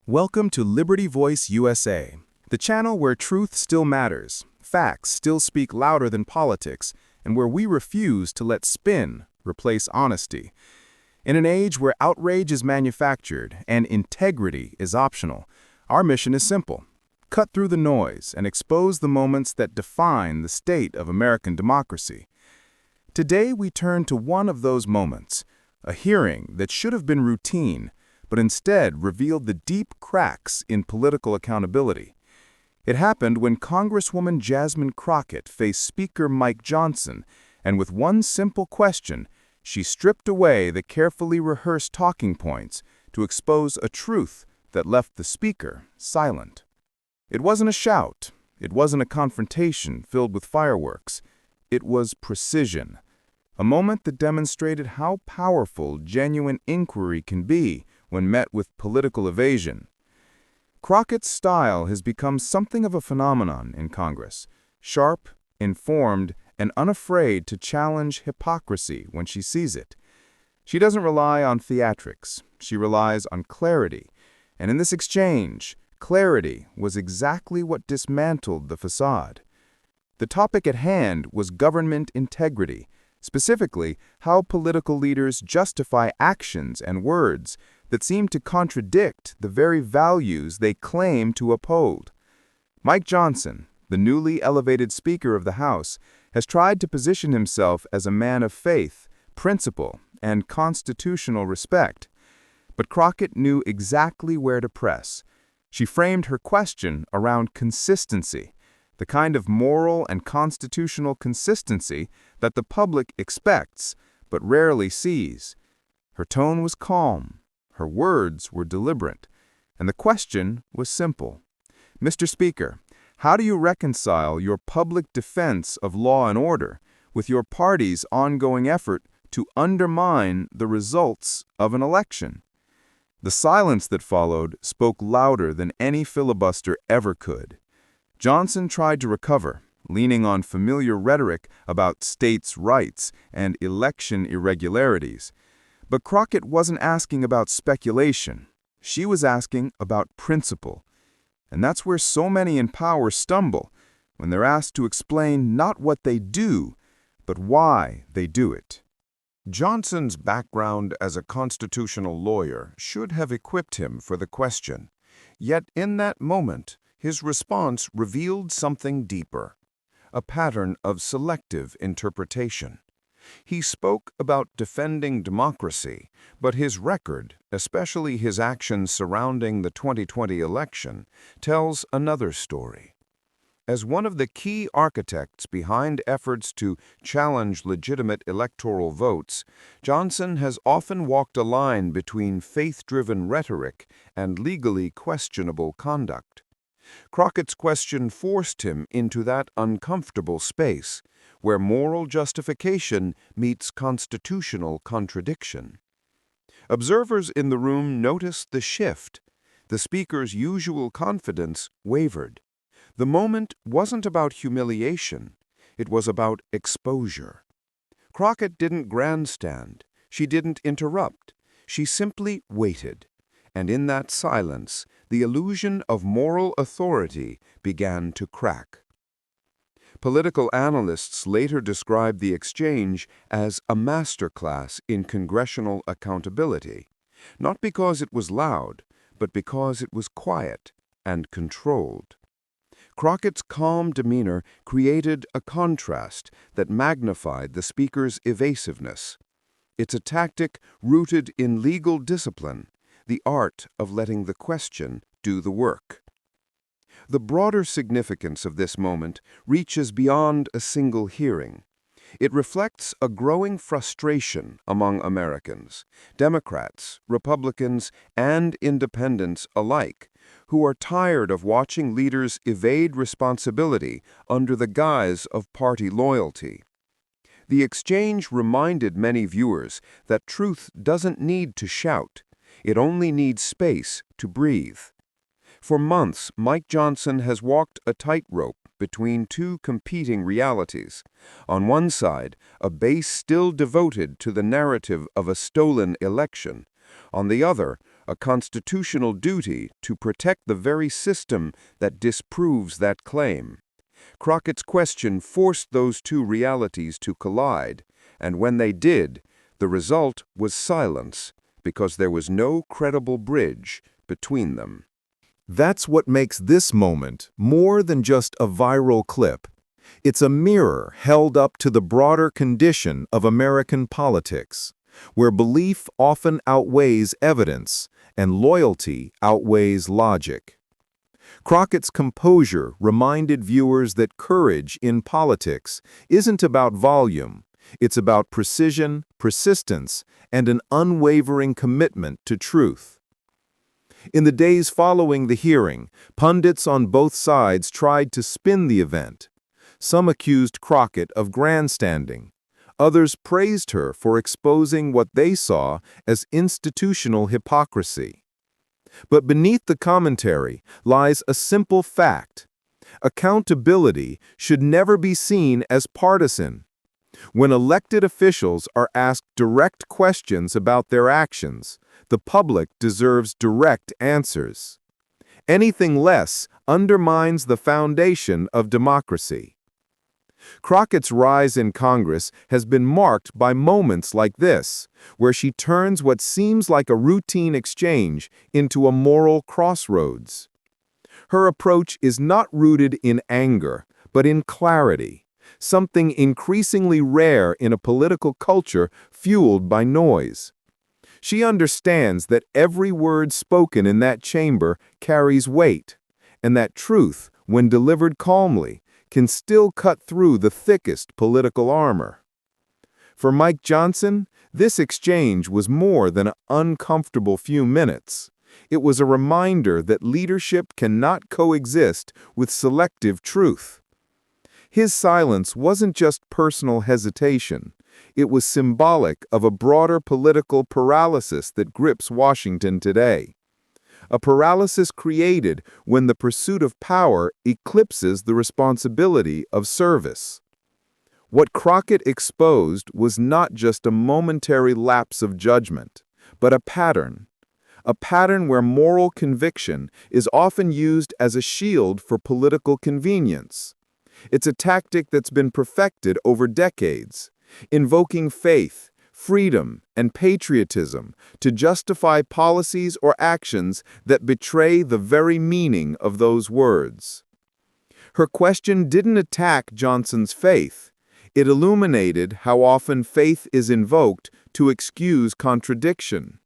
Welcome to Liberty Voice USA, the channel where truth still matters, facts still speak louder than politics, and where we refuse to let spin replace honesty. In an age where outrage is manufactured and integrity is optional, our mission is simple: cut through the noise and expose the moments that define the state of American democracy. Today we turn to one of those moments, a hearing that should have been routine, but instead revealed the deep cracks in political accountability. It happened when Congresswoman Jasmine Crockett faced Speaker Mike Johnson, and with one simple question, she stripped away the carefully rehearsed talking points to expose a truth that left the Speaker silent. It wasn't a shout. It wasn't a confrontation filled with fireworks. It was precision, a moment that demonstrated how powerful genuine inquiry can be when met with political evasion. Crockett's style has become something of a phenomenon in Congress, sharp, informed, and unafraid to challenge hypocrisy when she sees it. She doesn't rely on theatrics, she relies on clarity, and in this exchange, clarity was exactly what dismantled the facade. The topic at hand was government integrity, specifically how political leaders justify actions and words that seem to contradict the very values they claim to uphold. Mike Johnson, the newly elevated Speaker of the House, has tried to position himself as a man of faith, principle, and constitutional respect. But Crockett knew exactly where to press. She framed her question around consistency, the kind of moral and constitutional consistency that the public expects but rarely sees. Her tone was calm, her words were deliberate, and the question was simple. Mr. Speaker, how do you reconcile your public defense of law and order with your party's ongoing effort to undermine the results of an election? The silence that followed spoke louder than any filibuster ever could. Johnson tried to recover, leaning on familiar rhetoric about states' rights and election irregularities. But Crockett wasn't asking about speculation. She was asking about principle. And that's where so many in power stumble, when they're asked to explain not what they do, but why they do it. Johnson's background as a constitutional lawyer should have equipped him for the question. Yet in that moment, his response revealed something deeper, a pattern of selective interpretation. He spoke about defending democracy, but his record, especially his actions surrounding the 2020 election, tells another story. As one of the key architects behind efforts to challenge legitimate electoral votes, Johnson has often walked a line between faith-driven rhetoric and legally questionable conduct. Crockett's question forced him into that uncomfortable space, where moral justification meets constitutional contradiction. Observers in the room noticed the shift. The Speaker's usual confidence wavered. The moment wasn't about humiliation, it was about exposure. Crockett didn't grandstand, she didn't interrupt, she simply waited. And in that silence, the illusion of moral authority began to crack. Political analysts later described the exchange as a masterclass in congressional accountability, not because it was loud, but because it was quiet and controlled. Crockett's calm demeanor created a contrast that magnified the Speaker's evasiveness. It's a tactic rooted in legal discipline, the art of letting the question do the work. The broader significance of this moment reaches beyond a single hearing. It reflects a growing frustration among Americans, Democrats, Republicans, and independents alike, who are tired of watching leaders evade responsibility under the guise of party loyalty. The exchange reminded many viewers that truth doesn't need to shout. It only needs space to breathe. For months, Mike Johnson has walked a tightrope between two competing realities. On one side, a base still devoted to the narrative of a stolen election. On the other, a constitutional duty to protect the very system that disproves that claim. Crockett's question forced those two realities to collide, and when they did, the result was silence, because there was no credible bridge between them. That's what makes this moment more than just a viral clip. It's a mirror held up to the broader condition of American politics, where belief often outweighs evidence and loyalty outweighs logic. Crockett's composure reminded viewers that courage in politics isn't about volume. It's about precision, persistence, and an unwavering commitment to truth. In the days following the hearing, pundits on both sides tried to spin the event. Some accused Crockett of grandstanding. Others praised her for exposing what they saw as institutional hypocrisy. But beneath the commentary lies a simple fact. Accountability should never be seen as partisan. When elected officials are asked direct questions about their actions, the public deserves direct answers. Anything less undermines the foundation of democracy. Crockett's rise in Congress has been marked by moments like this, where she turns what seems like a routine exchange into a moral crossroads. Her approach is not rooted in anger, but in clarity, something increasingly rare in a political culture fueled by noise. She understands that every word spoken in that chamber carries weight, and that truth, when delivered calmly, can still cut through the thickest political armor. For Mike Johnson, this exchange was more than an uncomfortable few minutes. It was a reminder that leadership cannot coexist with selective truth. His silence wasn't just personal hesitation. It was symbolic of a broader political paralysis that grips Washington today. A paralysis created when the pursuit of power eclipses the responsibility of service. What Crockett exposed was not just a momentary lapse of judgment, but a pattern where moral conviction is often used as a shield for political convenience. It's a tactic that's been perfected over decades, invoking faith, freedom, and patriotism to justify policies or actions that betray the very meaning of those words. Her question didn't attack Johnson's faith. It illuminated how often faith is invoked to excuse contradiction.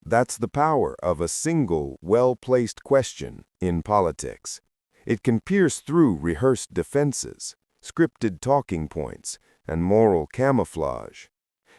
That's the power of a single, well-placed question in politics. It can pierce through rehearsed defenses, scripted talking points, and moral camouflage.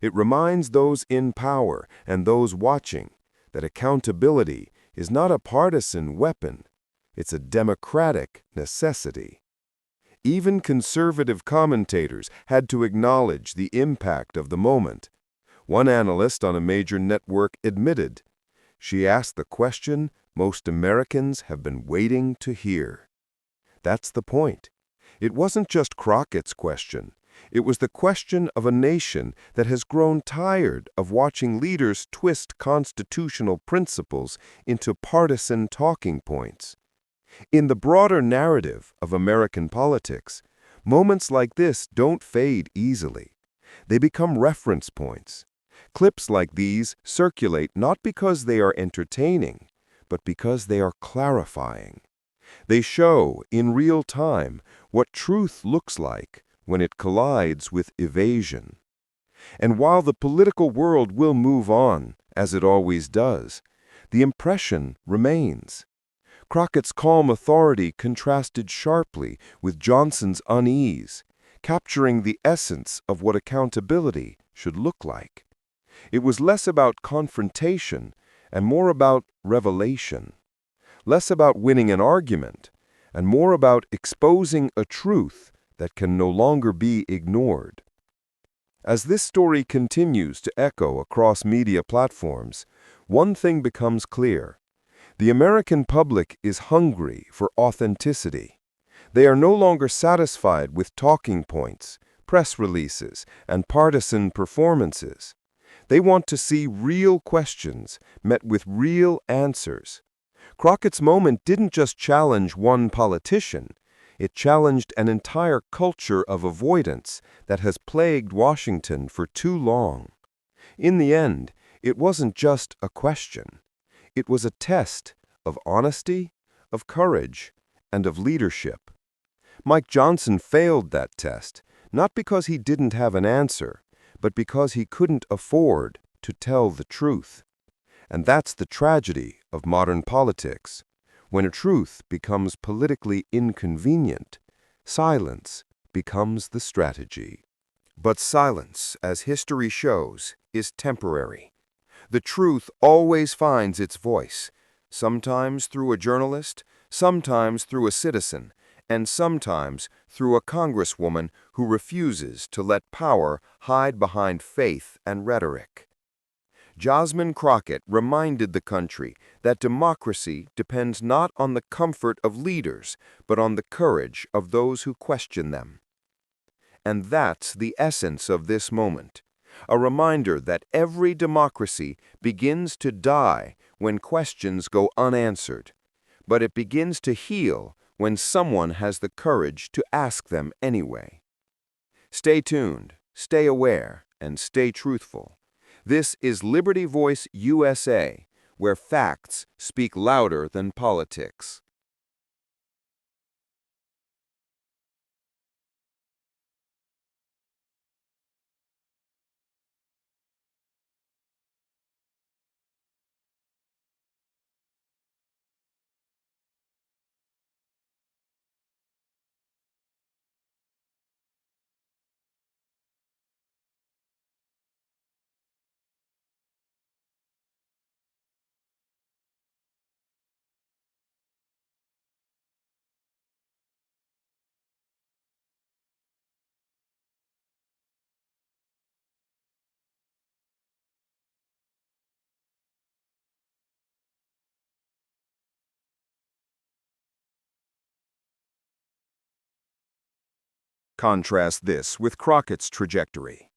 It reminds those in power and those watching that accountability is not a partisan weapon, it's a democratic necessity. Even conservative commentators had to acknowledge the impact of the moment. One analyst on a major network admitted, "She asked the question most Americans have been waiting to hear." That's the point. It wasn't just Crockett's question. It was the question of a nation that has grown tired of watching leaders twist constitutional principles into partisan talking points. In the broader narrative of American politics, moments like this don't fade easily. They become reference points. Clips like these circulate not because they are entertaining, but because they are clarifying. They show, in real time, what truth looks like when it collides with evasion. And while the political world will move on, as it always does, the impression remains. Crockett's calm authority contrasted sharply with Johnson's unease, capturing the essence of what accountability should look like. It was less about confrontation and more about revelation. Less about winning an argument and more about exposing a truth that can no longer be ignored. As this story continues to echo across media platforms, one thing becomes clear. The American public is hungry for authenticity. They are no longer satisfied with talking points, press releases, and partisan performances. They want to see real questions met with real answers. Crockett's moment didn't just challenge one politician. It challenged an entire culture of avoidance that has plagued Washington for too long. In the end, it wasn't just a question. It was a test of honesty, of courage, and of leadership. Mike Johnson failed that test, not because he didn't have an answer, but because he couldn't afford to tell the truth. And that's the tragedy of modern politics. When a truth becomes politically inconvenient, silence becomes the strategy. But silence, as history shows, is temporary. The truth always finds its voice, sometimes through a journalist, sometimes through a citizen, and sometimes through a congresswoman who refuses to let power hide behind faith and rhetoric. Jasmine Crockett reminded the country that democracy depends not on the comfort of leaders, but on the courage of those who question them. And that's the essence of this moment, a reminder that every democracy begins to die when questions go unanswered, but it begins to heal when someone has the courage to ask them anyway. Stay tuned, stay aware, and stay truthful. This is Liberty Voice USA, where facts speak louder than politics. Contrast this with Crockett's trajectory.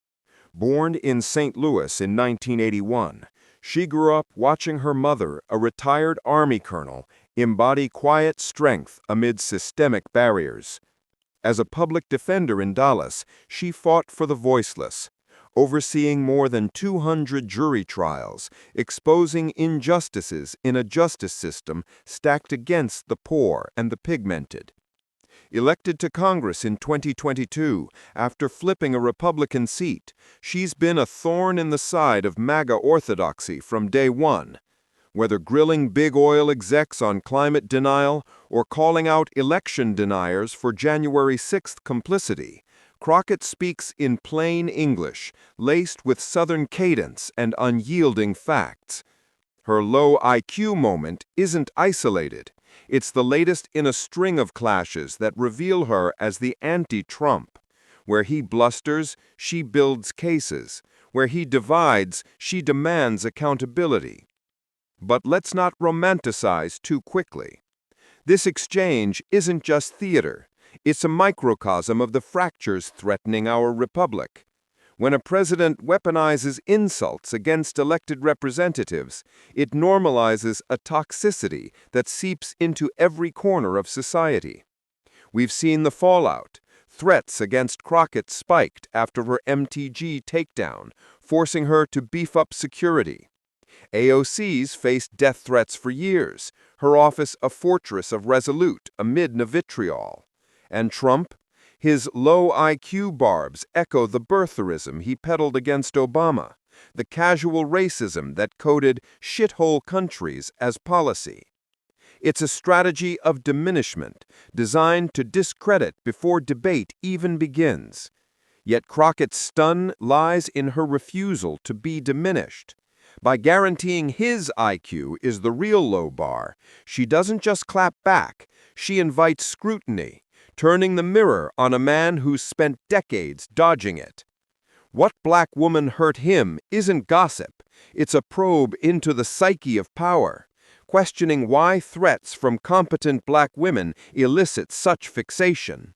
Born in St. Louis in 1981, she grew up watching her mother, a retired Army colonel, embody quiet strength amid systemic barriers. As a public defender in Dallas, she fought for the voiceless, overseeing more than 200 jury trials, exposing injustices in a justice system stacked against the poor and the pigmented. Elected to Congress in 2022, after flipping a Republican seat, she's been a thorn in the side of MAGA orthodoxy from day one. Whether grilling big oil execs on climate denial or calling out election deniers for January 6th complicity, Crockett speaks in plain English, laced with Southern cadence and unyielding facts. Her low IQ moment isn't isolated. It's the latest in a string of clashes that reveal her as the anti-Trump. Where he blusters, she builds cases. Where he divides, she demands accountability. But let's not romanticize too quickly. This exchange isn't just theater. It's a microcosm of the fractures threatening our republic. When a president weaponizes insults against elected representatives, it normalizes a toxicity that seeps into every corner of society. We've seen the fallout. Threats against Crockett spiked after her MTG takedown, forcing her to beef up security. AOC's faced death threats for years, her office a fortress of resolute amid the vitriol. And Trump? His low IQ barbs echo the birtherism he peddled against Obama, the casual racism that coded shithole countries as policy. It's a strategy of diminishment, designed to discredit before debate even begins. Yet Crockett's stun lies in her refusal to be diminished. By guaranteeing his IQ is the real low bar, she doesn't just clap back, she invites scrutiny, turning the mirror on a man who's spent decades dodging it. What black woman hurt him isn't gossip, it's a probe into the psyche of power, questioning why threats from competent black women elicit such fixation.